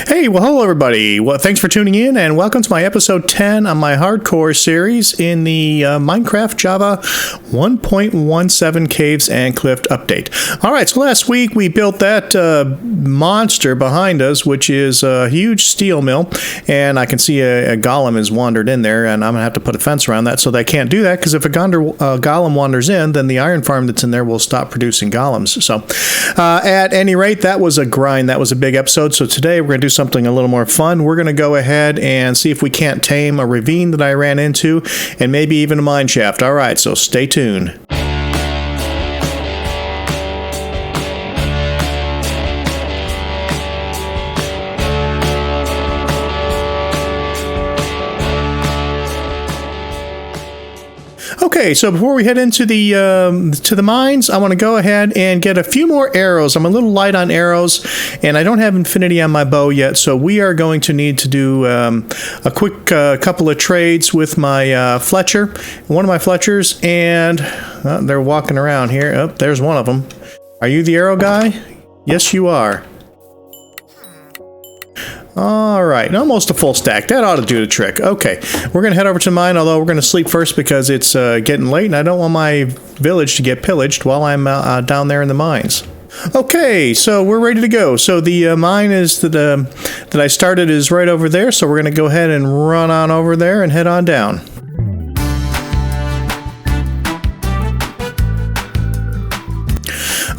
Hey, well, hello everybody. Well, thanks for tuning in and welcome to my episode 10 on my hardcore series in the Minecraft Java 1.17 Caves and Cliff update. All right, so last week we built that monster behind us, which is a huge steel mill, and I can see a golem has wandered in there, and I'm going to have to put a fence around that so they can't do that, because if a golem wanders in, then the iron farm that's in there will stop producing golems. So at any rate, that was a grind. That was a big episode. So today we're going to do something a little more fun. We're going to go ahead and see if we can't tame a ravine that I ran into, and maybe even a mine shaft. All right, so stay tuned. Okay, so before we head into the mines, I want to go ahead and get a few more arrows. I'm a little light on arrows, and I don't have infinity on my bow yet, so we are going to need to do a quick couple of trades with my Fletcher, one of my Fletchers, and they're walking around here. Oh, there's one of them. Are you the arrow guy? Yes, you are. Alright, almost a full stack. That ought to do the trick. Okay, we're going to head over to mine, although we're going to sleep first because it's getting late and I don't want my village to get pillaged while I'm down there in the mines. Okay, so we're ready to go. So the mine is that I started is right over there, so we're going to go ahead and run on over there and head on down.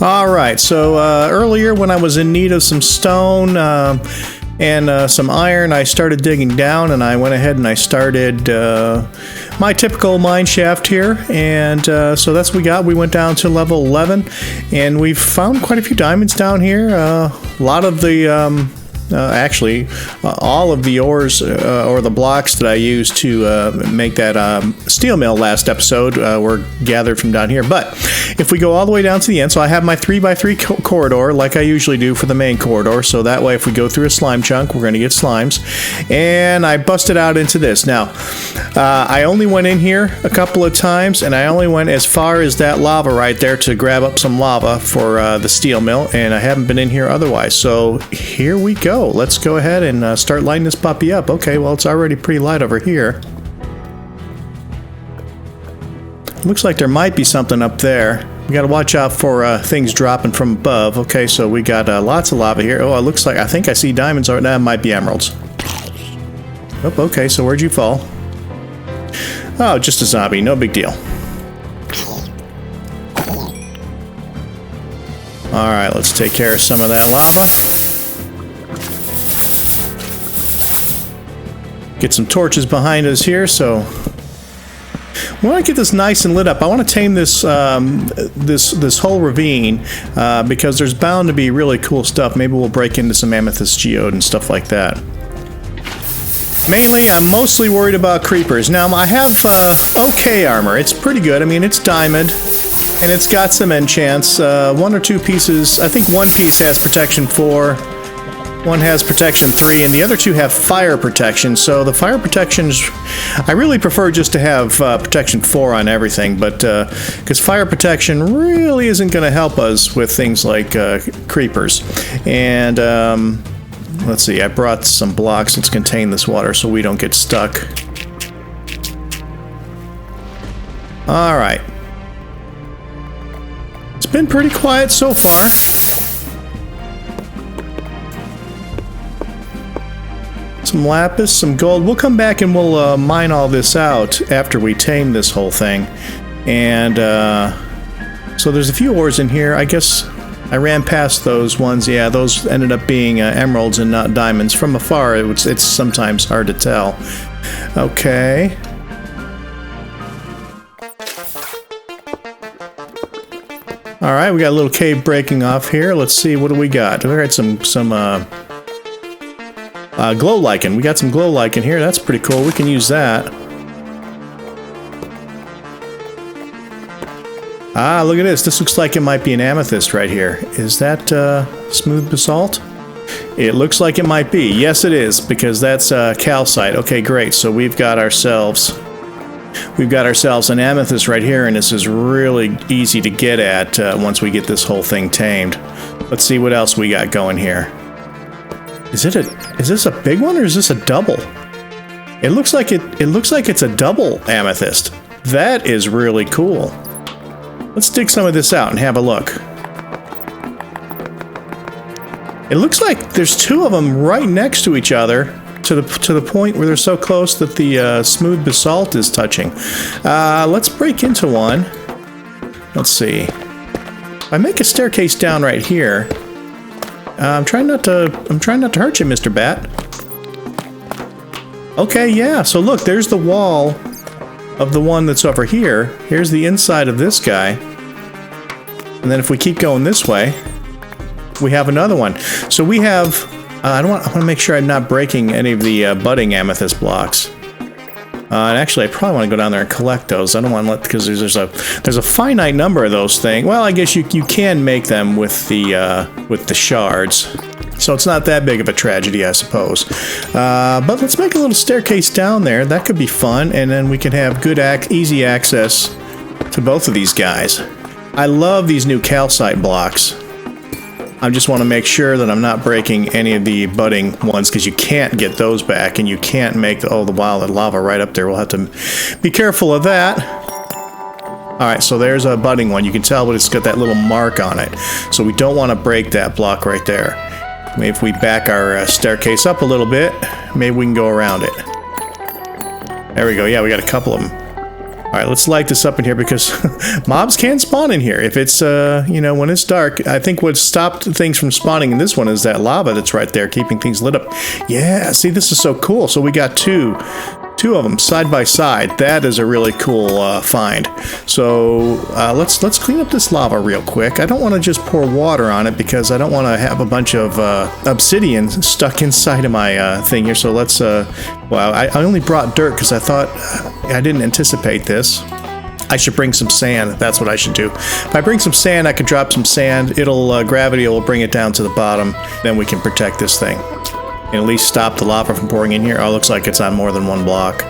Alright, so earlier when I was in need of some stone and some iron, I started digging down, and I went ahead and I started my typical mine shaft here, and so that's what we got. We went down to level 11, and we've found quite a few diamonds down here. A lot of the actually, all of the ores or the blocks that I used to make that steel mill last episode were gathered from down here. But if we go all the way down to the end, so I have my 3x3 corridor like I usually do for the main corridor, so that way if we go through a slime chunk, we're going to get slimes. And I busted out into this. Now, I only went in here a couple of times, and I only went as far as that lava right there to grab up some lava for the steel mill, and I haven't been in here otherwise. So here we go. Let's go ahead and start lighting this puppy up. Okay, well, it's already pretty light over here. Looks like there might be something up there. We got to watch out for things dropping from above. Okay, so we got lots of lava here. Oh, it looks like, I think I see diamonds. Or that might be emeralds. Oh, okay, so where'd you fall? Oh, just a zombie. No big deal. Alright, let's take care of some of that lava. Get some torches behind us here, so we want to get this nice and lit up. I want to tame this this whole ravine because there's bound to be really cool stuff. Maybe we'll break into some Amethyst geode and stuff like that. Mainly, I'm mostly worried about creepers. Now, I have okay armor. It's pretty good. I mean, it's diamond, and it's got some enchants. One or two pieces. I think one piece has protection 4. One has protection 3, and the other two have fire protection. So the fire protections, I really prefer just to have protection 4 on everything, but because fire protection really isn't going to help us with things like creepers. And let's see, I brought some blocks that contain this water so we don't get stuck. All right. It's been pretty quiet so far. Some lapis, some gold. We'll come back and we'll mine all this out after we tame this whole thing. And so there's a few ores in here. I guess I ran past those ones. Yeah, those ended up being emeralds and not diamonds. From afar, it's sometimes hard to tell. Okay. All right, we got a little cave breaking off here. Let's see, what do we got? We got some glow lichen. We got some glow lichen here. That's pretty cool. We can use that. Ah, look at this. This looks like it might be an amethyst right here. Is that smooth basalt? It looks like it might be. Yes, it is, because that's calcite. Okay, great. So we've got ourselves an amethyst right here, and this is really easy to get at once we get this whole thing tamed. Let's see what else we got going here. Is this a big one or is this a double? It looks like it's a double amethyst. That is really cool. Let's dig some of this out and have a look. It looks like there's two of them right next to each other to the point where they're so close that the smooth basalt is touching. Let's break into one. Let's see. If I make a staircase down right here. I'm trying not to hurt you, Mr. Bat. Okay, yeah. So look, there's the wall of the one that's over here. Here's the inside of this guy. And then if we keep going this way, we have another one. So we have. I want to make sure I'm not breaking any of the budding amethyst blocks. And actually, I probably want to go down there and collect those. I don't want to let, because there's a finite number of those things. Well, I guess you can make them with the shards, so it's not that big of a tragedy, I suppose. But let's make a little staircase down there. That could be fun, and then we can have good, easy access to both of these guys. I love these new calcite blocks. I just want to make sure that I'm not breaking any of the budding ones, because you can't get those back, and you can't make the wild lava right up there. We'll have to be careful of that. Alright, so there's a budding one. You can tell, but it's got that little mark on it. So we don't want to break that block right there. Maybe if we back our staircase up a little bit, maybe we can go around it. There we go. Yeah, we got a couple of them. Alright, let's light this up in here, because mobs can spawn in here if it's, you know, when it's dark. I think what stopped things from spawning in this one is that lava that's right there, keeping things lit up. Yeah, see, this is so cool. So we got two of them side by side. That is a really cool find. So let's clean up this lava real quick. I don't want to just pour water on it, because I don't want to have a bunch of obsidian stuck inside of my thing here. So let's, well, I only brought dirt because I thought I didn't anticipate this. I should bring some sand. That's what I should do. If I bring some sand, I could drop some sand. It'll gravity will bring it down to the bottom. Then we can protect this thing. And at least stop the lava from pouring in here. Oh, looks like it's on more than one block.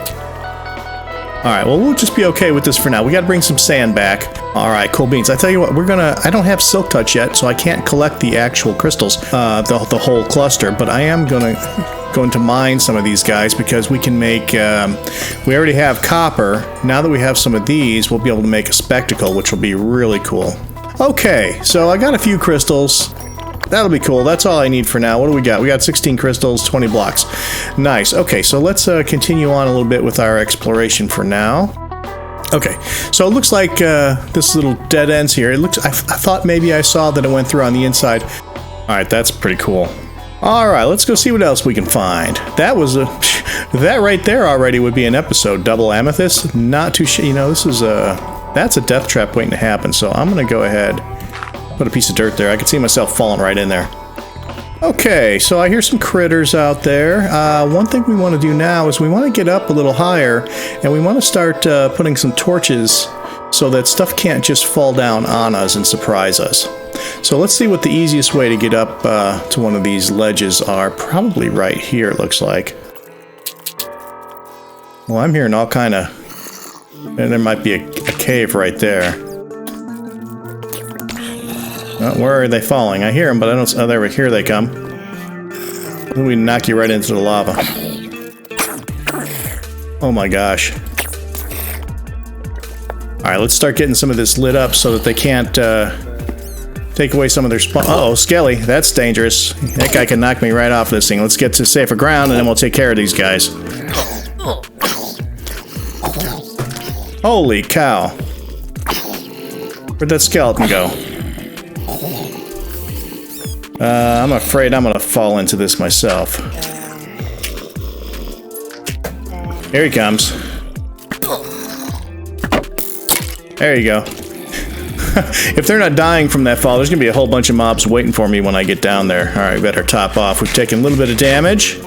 Alright, well, we'll just be okay with this for now. We gotta bring some sand back. Alright, cool beans. I tell you what, I don't have silk touch yet, so I can't collect the actual crystals, the whole cluster, but I am going to mine some of these guys, because we can make, we already have copper. Now that we have some of these, we'll be able to make a spectacle, which will be really cool. Okay, so I got a few crystals. That'll be cool. That's all I need for now. What do we got? We got 16 crystals, 20 blocks. Nice. Okay, so let's continue on a little bit with our exploration for now. Okay, so it looks like this little dead ends here. It looks. I thought maybe I saw that it went through on the inside. All right, that's pretty cool. All right, let's go see what else we can find. That was a that right there already would be an episode. Double amethyst. Not too. You know, this is that's a death trap waiting to happen. So I'm gonna go ahead. Put a piece of dirt there. I could see myself falling right in there. Okay, so I hear some critters out there. One thing we want to do now is we want to get up a little higher, and we want to start putting some torches so that stuff can't just fall down on us and surprise us. So let's see what the easiest way to get up to one of these ledges are. Probably right here, it looks like. Well, I'm hearing all kind of... And there might be a cave right there. Where are they falling? I hear them, but I don't... Oh, here they come. We knock you right into the lava. Oh my gosh. Alright, let's start getting some of this lit up so that they can't take away some of their spawn. Uh-oh, Skelly. That's dangerous. That guy can knock me right off this thing. Let's get to safer ground, and then we'll take care of these guys. Holy cow. Where'd that skeleton go? I'm afraid I'm gonna fall into this myself. Here he comes. There you go. If they're not dying from that fall, there's gonna be a whole bunch of mobs waiting for me when I get down there. Alright, better top off. We've taken a little bit of damage.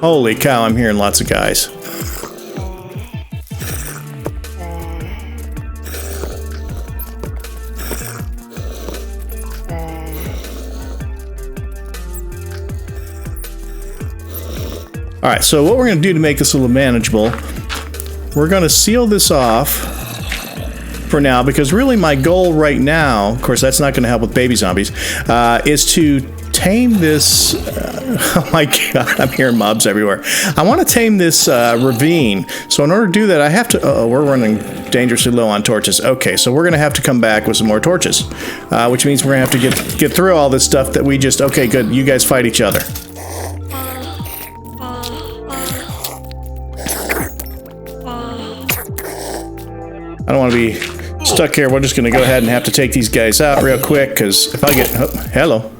Holy cow, I'm hearing lots of guys. Alright, so what we're going to do to make this a little manageable, we're going to seal this off for now, because really my goal right now, of course that's not going to help with baby zombies, is to tame this. Oh my god, I'm hearing mobs everywhere. I want to tame this ravine. So in order to do that, I have to. We're running dangerously low on torches. Okay, so we're gonna have to come back with some more torches, which means we're gonna have to get through all this stuff that we just. Okay, good. You guys fight each other. I don't want to be stuck here. We're just going to go ahead and have to take these guys out real quick, because if I get... Oh, hello.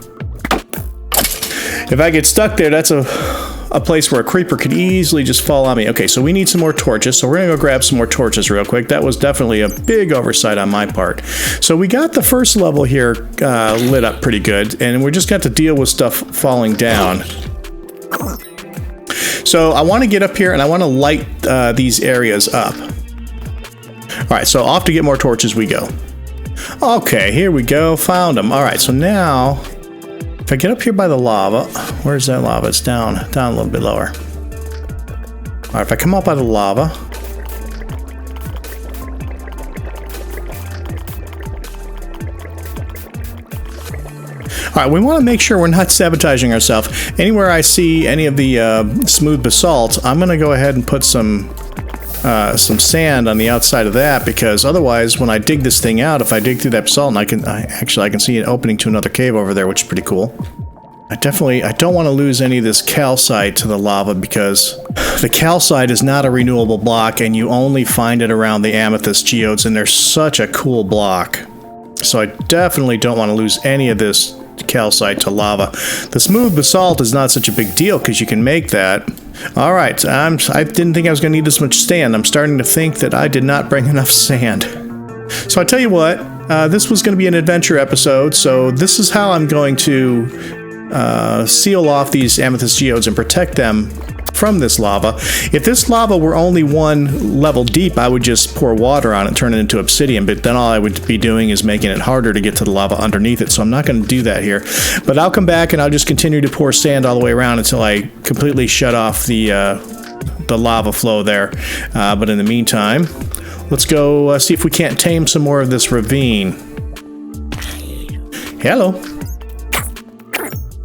If I get stuck there, that's a place where a creeper could easily just fall on me. Okay, so we need some more torches, so we're going to go grab some more torches real quick. That was definitely a big oversight on my part. So we got the first level here lit up pretty good, and we just got to deal with stuff falling down. So I want to get up here, and I want to light these areas up. Alright, so off to get more torches we go. Okay, here we go. Found them. Alright, so now, if I get up here by the lava, where's that lava? It's down a little bit lower. Alright, if I come up by the lava, alright, we want to make sure we're not sabotaging ourselves. Anywhere I see any of the smooth basalt, I'm going to go ahead and put some sand on the outside of that, because otherwise when I dig this thing out, if I dig through that basalt, and I can see an opening to another cave over there, which is pretty cool. I don't want to lose any of this calcite to the lava, because the calcite is not a renewable block, and you only find it around the Amethyst geodes, and they're such a cool block. So I definitely don't want to lose any of this calcite to lava. The smooth basalt is not such a big deal, because you can make that. Alright, I didn't think I was going to need this much sand. I'm starting to think that I did not bring enough sand. So I tell you what, this was going to be an adventure episode, so this is how I'm going to seal off these Amethyst geodes and protect them from this lava. If this lava were only one level deep, I would just pour water on it and turn it into obsidian, but then all I would be doing is making it harder to get to the lava underneath it, so I'm not going to do that here. But I'll come back and I'll just continue to pour sand all the way around until I completely shut off the lava flow there. But in the meantime, let's go see if we can't tame some more of this ravine. Hello.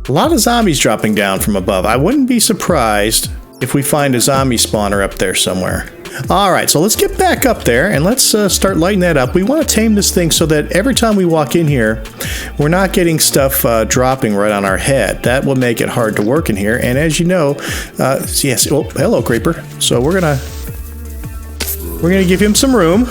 A lot of zombies dropping down from above. I wouldn't be surprised if we find a zombie spawner up there somewhere. Alright, so let's get back up there and let's start lighting that up. We want to tame this thing so that every time we walk in here, we're not getting stuff dropping right on our head. That will make it hard to work in here. And as you know, yes, oh, hello creeper. So we're gonna give him some room.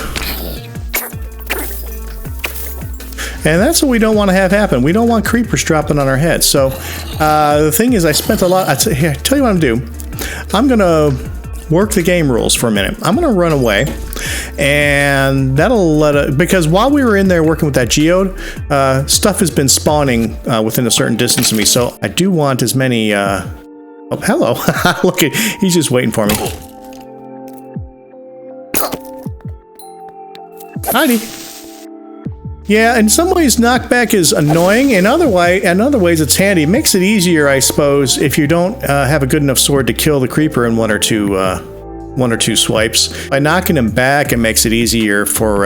And that's what we don't want to have happen. We don't want creepers dropping on our heads. So the thing is, I spent a lot. Here, I tell you what I'm going to do. I'm going to work the game rules for a minute. I'm going to run away, and that'll let it, because while we were in there working with that geode, stuff has been spawning within a certain distance of me. So I do want as many. Oh, hello! Look at, he's just waiting for me. Heidi. Yeah, in some ways knockback is annoying, in other ways it's handy. It makes it easier, I suppose, if you don't have a good enough sword to kill the creeper in one or two swipes. By knocking him back, it makes it easier for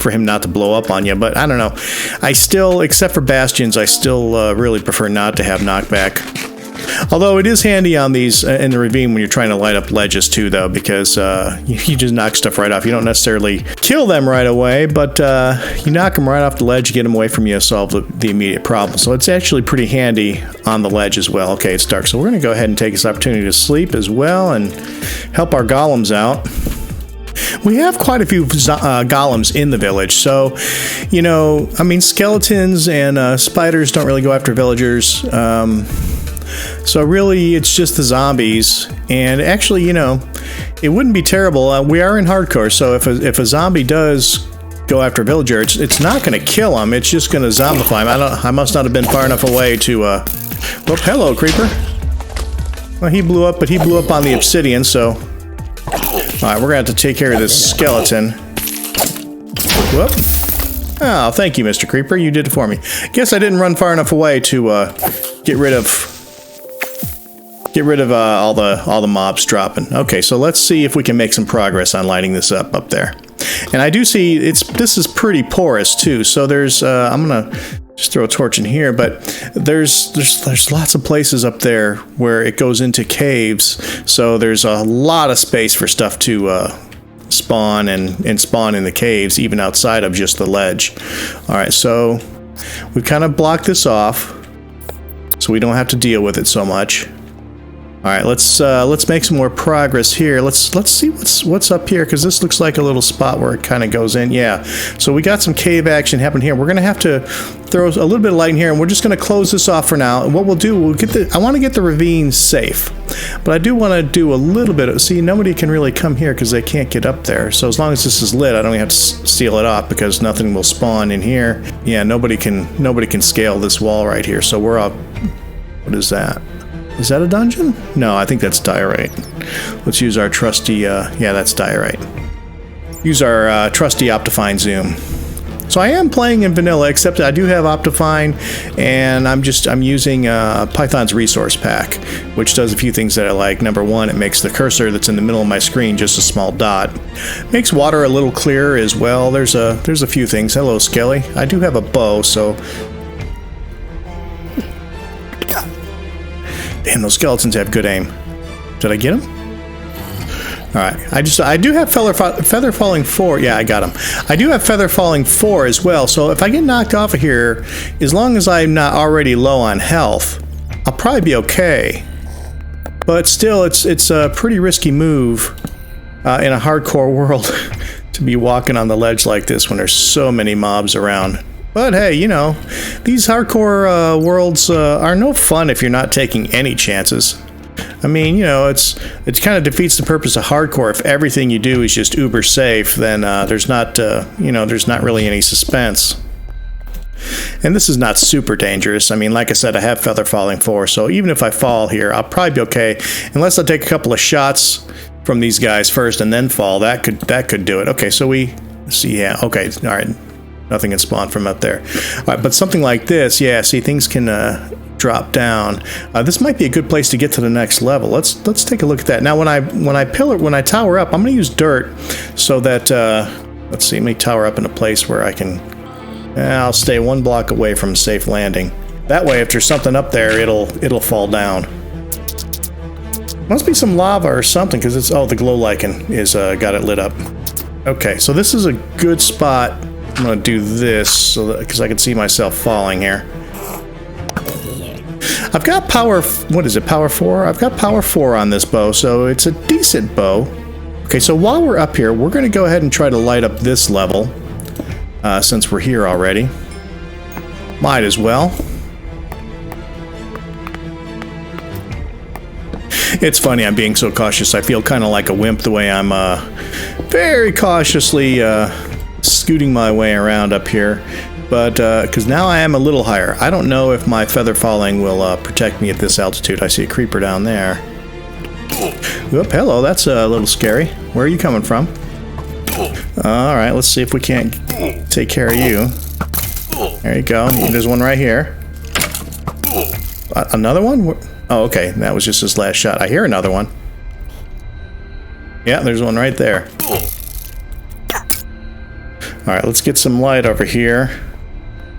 him not to blow up on you. But I don't know. I still, except for bastions, I still really prefer not to have knockback. Although it is handy on these in the ravine when you're trying to light up ledges too, though, because you just knock stuff right off. You don't necessarily kill them right away, but you knock them right off the ledge, get them away from you, solve the immediate problem. So it's actually pretty handy on the ledge as well. Okay, it's dark, so we're going to go ahead and take this opportunity to sleep as well and help our golems out. We have quite a few golems in the village, so, you know, I mean, skeletons and spiders don't really go after villagers. So really, it's just the zombies. And actually, you know, it wouldn't be terrible. We are in hardcore, so if a zombie does go after a villager, it's not going to kill him. It's just going to zombify him. I must not have been far enough away to. Well, hello, creeper. Well, he blew up, but he blew up on the obsidian. So, all right, we're going to have to take care of this skeleton. Whoop. Oh, thank you, Mr. Creeper. You did it for me. Guess I didn't run far enough away to get rid of all the mobs dropping. Okay, so let's see if we can make some progress on lighting this up there. And I do see this is pretty porous too. So there's I'm gonna Just throw a torch in here, but there's lots of places up there where it goes into caves, so there's a lot of space for stuff to spawn and spawn in the caves, even outside of just the ledge. All right, so we've kind of blocked this off, so we don't have to deal with it so much. All right, let's make some more progress here. Let's see what's up here, because this looks like a little spot where it kind of goes in. Yeah, so we got some cave action happening here. We're gonna have to throw a little bit of light in here, and we're just gonna close this off for now. And what we'll do, I want to get the ravine safe, but I do want to do a little bit of. See, nobody can really come here because they can't get up there. So as long as this is lit, I don't even have to seal it off because nothing will spawn in here. Yeah, nobody can scale this wall right here. So we're up. What is that? Is that a dungeon? No, I think that's diorite. Let's use our trusty, yeah, that's diorite. Use our trusty Optifine zoom. So I am playing in vanilla, except I do have Optifine, and I'm using Python's resource pack, which does a few things that I like. Number one, it makes the cursor that's in the middle of my screen just a small dot. Makes water a little clearer as well. There's a few things. Hello, Skelly. I do have a bow, so. Damn, those skeletons have good aim. Did I get him? Alright, I do have Feather Falling 4. Yeah, I got him. I do have Feather Falling 4 as well, so if I get knocked off of here, as long as I'm not already low on health, I'll probably be okay. But still, it's a pretty risky move in a hardcore world to be walking on the ledge like this when there's so many mobs around. But hey, you know, these hardcore worlds are no fun if you're not taking any chances. I mean, you know, it kind of defeats the purpose of hardcore. If everything you do is just uber safe, then there's not really any suspense. And this is not super dangerous. I mean, like I said, I have Feather Falling 4, so even if I fall here, I'll probably be okay. Unless I take a couple of shots from these guys first and then fall, that could do it. Okay, so let's see, yeah, okay, all right. Nothing can spawn from up there. All right, but something like this, yeah, see, things can drop down. This might be a good place to get to the next level. Let's take a look at that. Now, when I tower up, I'm going to use dirt so that, let's see, let me tower up in a place where I can, I'll stay 1 block away from safe landing. That way, if there's something up there, it'll fall down. Must be some lava or something, because it's, oh, the glow lichen is got it lit up. Okay, so this is a good spot. I'm going to do this so because I can see myself falling here. I've got power, what is it, power 4? I've got power 4 on this bow, so it's a decent bow. Okay, so while we're up here, we're going to go ahead and try to light up this level, since we're here already. Might as well. It's funny, I'm being so cautious. I feel kind of like a wimp the way I'm very cautiously scooting my way around up here, but because now I am a little higher. I don't know if my Feather Falling will protect me at this altitude. I see a creeper down there. Whoop, hello, that's a little scary. Where are you coming from? Alright, let's see if we can't take care of you. There you go. There's one right here. Another one? Oh, okay, that was just his last shot. I hear another one. Yeah, there's one right there. Alright, let's get some light over here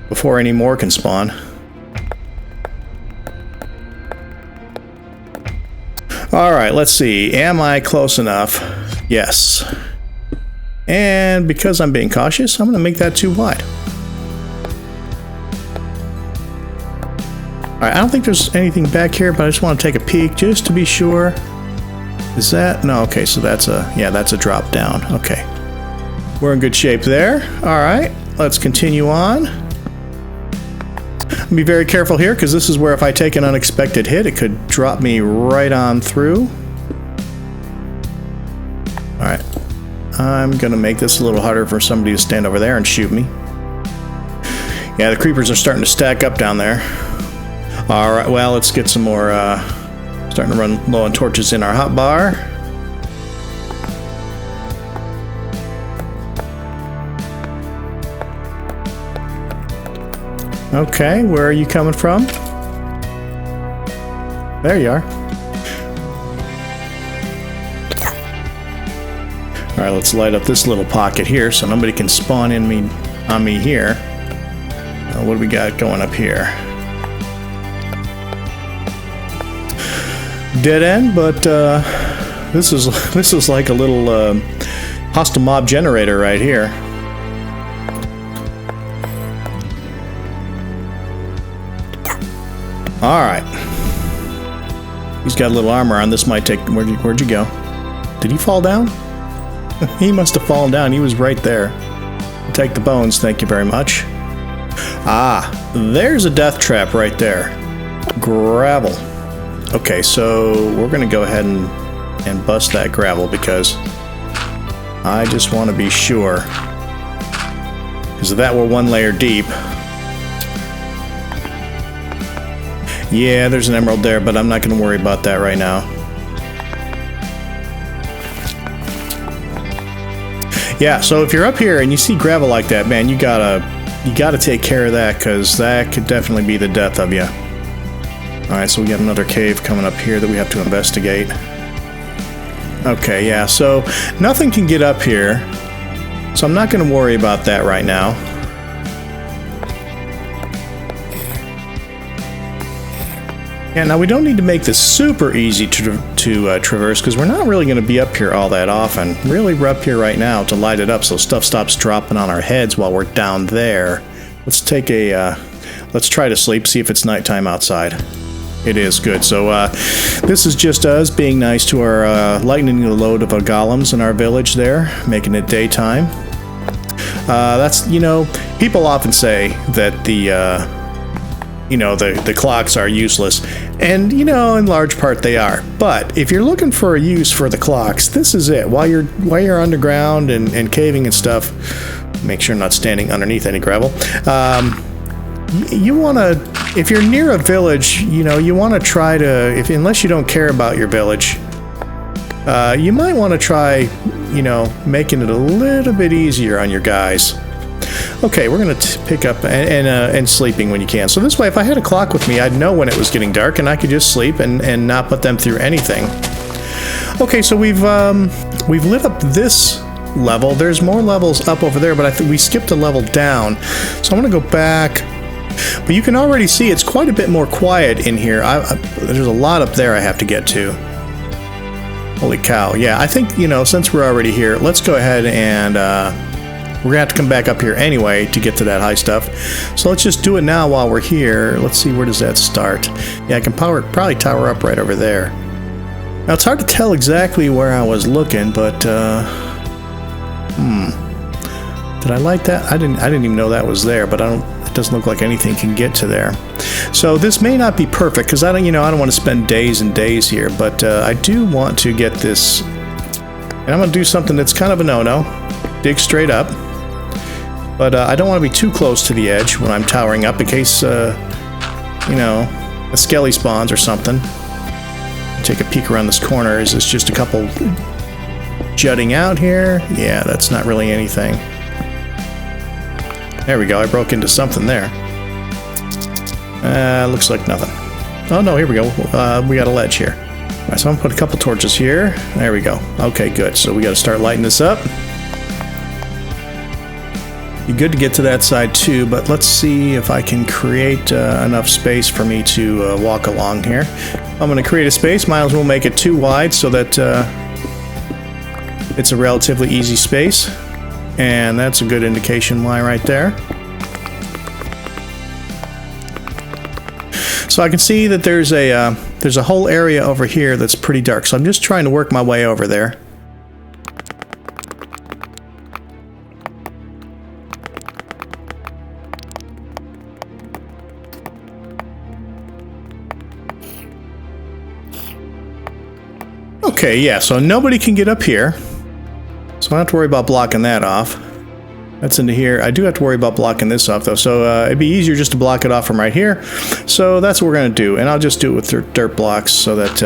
before any more can spawn. Alright, let's see. Am I close enough? Yes. And because I'm being cautious, I'm going to make that too wide. Alright, I don't think there's anything back here, but I just want to take a peek just to be sure. Is that? No, okay, so that's a drop down. Okay. We're in good shape there. Alright, let's continue on. Be very careful here, because this is where if I take an unexpected hit, it could drop me right on through. Alright. I'm going to make this a little harder for somebody to stand over there and shoot me. Yeah, the creepers are starting to stack up down there. Alright, well, let's get some more, starting to run low on torches in our hotbar. Okay, where are you coming from? There you are. Alright, let's light up this little pocket here so nobody can spawn on me here. What do we got going up here? Dead end, but this is like a little hostile mob generator right here. All right. He's got a little armor on. This might take... Where'd you go? Did he fall down? He must have fallen down. He was right there. Take the bones. Thank you very much. Ah, there's a death trap right there. Gravel. Okay, so we're going to go ahead and bust that gravel because I just want to be sure. Because if that were one layer deep... Yeah, there's an emerald there, but I'm not going to worry about that right now. Yeah, so if you're up here and you see gravel like that, man, you gotta take care of that, because that could definitely be the death of you. Alright, so we got another cave coming up here that we have to investigate. Okay, yeah, so nothing can get up here, so I'm not going to worry about that right now. Yeah, now we don't need to make this super easy to traverse, because we're not really going to be up here all that often. Really, we're up here right now to light it up so stuff stops dropping on our heads while we're down there. Let's take a... let's try to sleep, see if it's nighttime outside. It is. Good. So this is just us being nice to our... lightening the load of our golems in our village there, making it daytime. That's, you know, people often say that the... you know, the clocks are useless, and you know, in large part they are. But if you're looking for a use for the clocks, this is it. While you're underground and caving and stuff, make sure I'm not standing underneath any gravel. You want to, if you're near a village, you know, you want to try to, unless you don't care about your village, you might want to try, you know, making it a little bit easier on your guys. Okay, we're going to pick up and sleeping when you can. So this way, if I had a clock with me, I'd know when it was getting dark, and I could just sleep and not put them through anything. Okay, so we've lit up this level. There's more levels up over there, but I think we skipped a level down. So I'm going to go back. But you can already see it's quite a bit more quiet in here. There's a lot up there I have to get to. Holy cow. Yeah, I think, you know, since we're already here, let's go ahead and... we're going to have to come back up here anyway to get to that high stuff. So let's just do it now while we're here. Let's see, where does that start? Yeah, I can probably tower up right over there. Now, it's hard to tell exactly where I was looking, but... Did I light that? I didn't even know that was there, but it doesn't look like anything can get to there. So this may not be perfect, because I don't want to spend days and days here, but I do want to get this... And I'm going to do something that's kind of a no-no. Dig straight up. But I don't want to be too close to the edge when I'm towering up in case, you know, a skelly spawns or something. Take a peek around this corner. Is this just a couple jutting out here? Yeah, that's not really anything. There we go. I broke into something there. Looks like nothing. Oh, no, here we go. We got a ledge here. All right, so I'm going to put a couple torches here. There we go. Okay, good. So we got to start lighting this up. Be good to get to that side too, but let's see if I can create enough space for me to walk along here. I'm going to create a space. Might as well make it too wide so that it's a relatively easy space, and that's a good indication why right there. So I can see that there's a whole area over here that's pretty dark, so I'm just trying to work my way over there. Okay, yeah, so nobody can get up here. So I don't have to worry about blocking that off. That's into here. I do have to worry about blocking this off, though. So it'd be easier just to block it off from right here. So that's what we're going to do. And I'll just do it with dirt blocks so that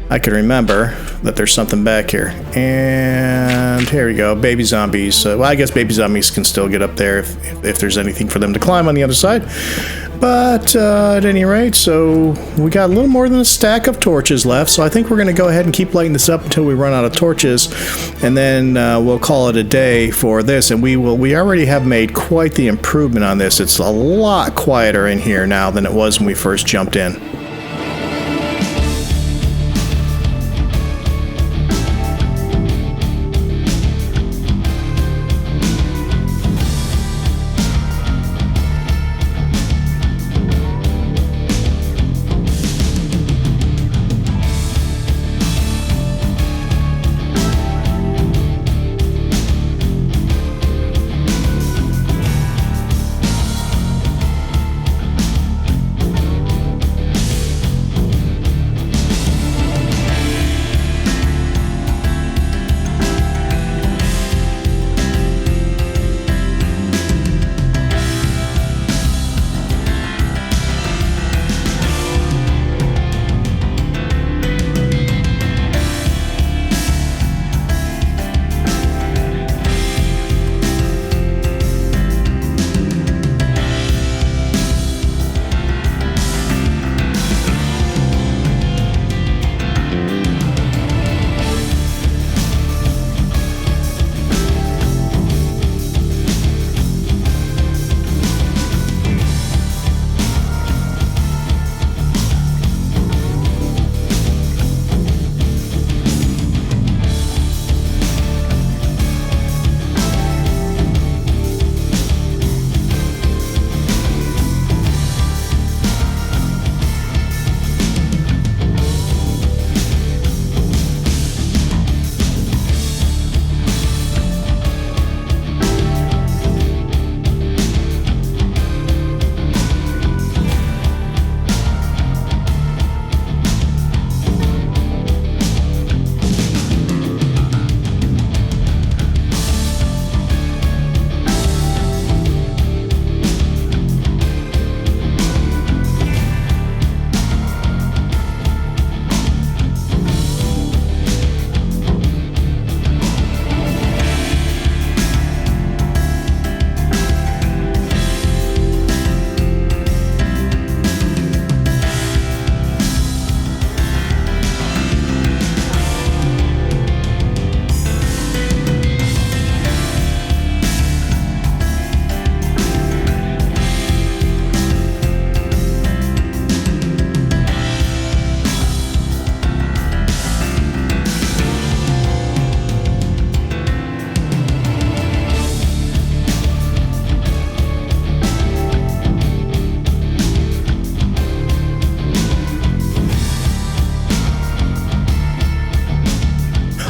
I can remember that there's something back here. And here we go. Baby zombies. Well, I guess baby zombies can still get up there if there's anything for them to climb on the other side. But at any rate, so we got a little more than a stack of torches left, so I think we're going to go ahead and keep lighting this up until we run out of torches, and then we'll call it a day for this. And we already have made quite the improvement on this. It's a lot quieter in here now than it was when we first jumped in.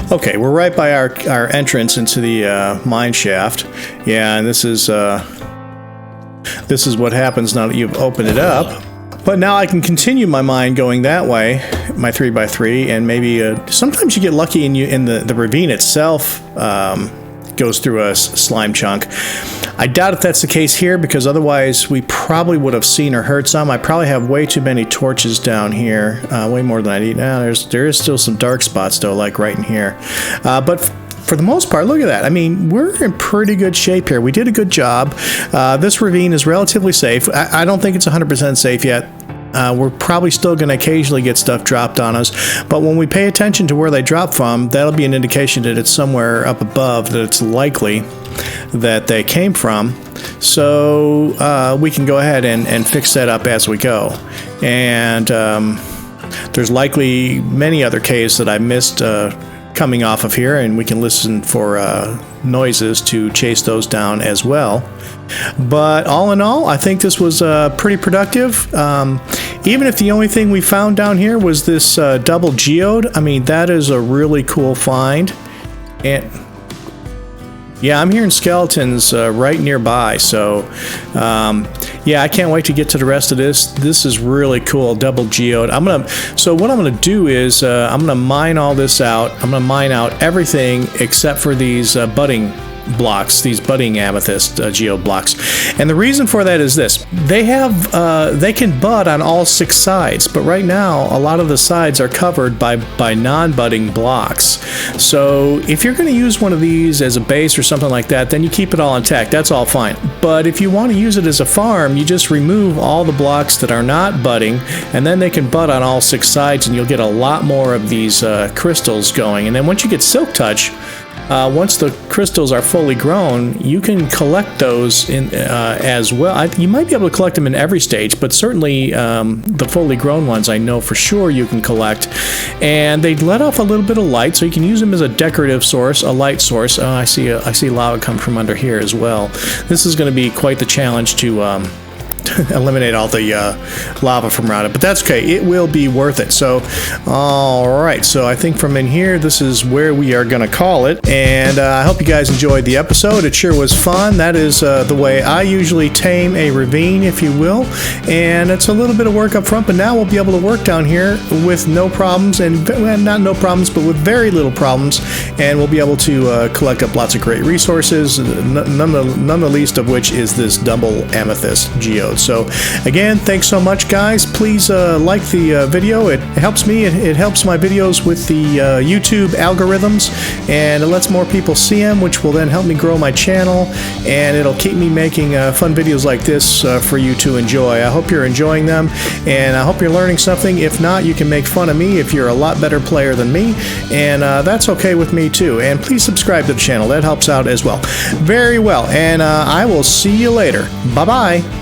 Okay, we're right by our entrance into the mine shaft. Yeah, and this is what happens now that you've opened it up. But now I can continue my mine going that way, my 3x3, and maybe sometimes you get lucky in the ravine itself goes through a slime chunk. I doubt if that's the case here, because otherwise we probably would have seen or heard some. I probably have way too many torches down here, way more than I need. Now there is still some dark spots though, like right in here. But for the most part, look at that. I mean, we're in pretty good shape here. We did a good job. This ravine is relatively safe. I don't think it's 100% safe yet. We're probably still going to occasionally get stuff dropped on us, but when we pay attention to where they drop from, that'll be an indication that it's somewhere up above, that it's likely that they came from. So we can go ahead and fix that up as we go. And there's likely many other caves that I missed coming off of here, and we can listen for noises to chase those down as well. But all in all, I think this was pretty productive. Even if the only thing we found down here was this double geode, I mean, that is a really cool find. And yeah, I'm hearing skeletons right nearby, so yeah, I can't wait to get to the rest of this. This is really cool, double geode. So what I'm gonna do is I'm gonna mine all this out. I'm gonna mine out everything except for these budding blocks, these budding amethyst geode blocks. And the reason for that is this: they can bud on all 6 sides, but right now a lot of the sides are covered by non-budding blocks. So if you're going to use one of these as a base or something like that, then you keep it all intact. That's all fine. But if you want to use it as a farm, you just remove all the blocks that are not budding, and then they can bud on all 6 sides, and you'll get a lot more of these crystals going. And then once you get Silk Touch, once the crystals are fully grown, you can collect those in as well. You might be able to collect them in every stage, but certainly the fully grown ones I know for sure you can collect. And they let off a little bit of light, so you can use them as a decorative source, a light source. I see lava come from under here as well. This is going to be quite the challenge to eliminate all the lava from around it, but that's okay. It will be worth it. So alright, so I think from in here this is where we are gonna call it, and I hope you guys enjoyed the episode. It sure was fun. That is the way I usually tame a ravine, if you will, and it's a little bit of work up front, but now we'll be able to work down here with no problems, and well, not no problems, but with very little problems, and we'll be able to collect up lots of great resources, none the least of which is this double amethyst geode. So again, thanks so much, guys. Please like the video. It helps me. It helps my videos with the YouTube algorithms, and it lets more people see them, which will then help me grow my channel, and it'll keep me making fun videos like this for you to enjoy. I hope you're enjoying them, and I hope you're learning something. If not, you can make fun of me if you're a lot better player than me, and that's okay with me too. And please subscribe to the channel. That helps out as well. Very well, and I will see you later. Bye-bye.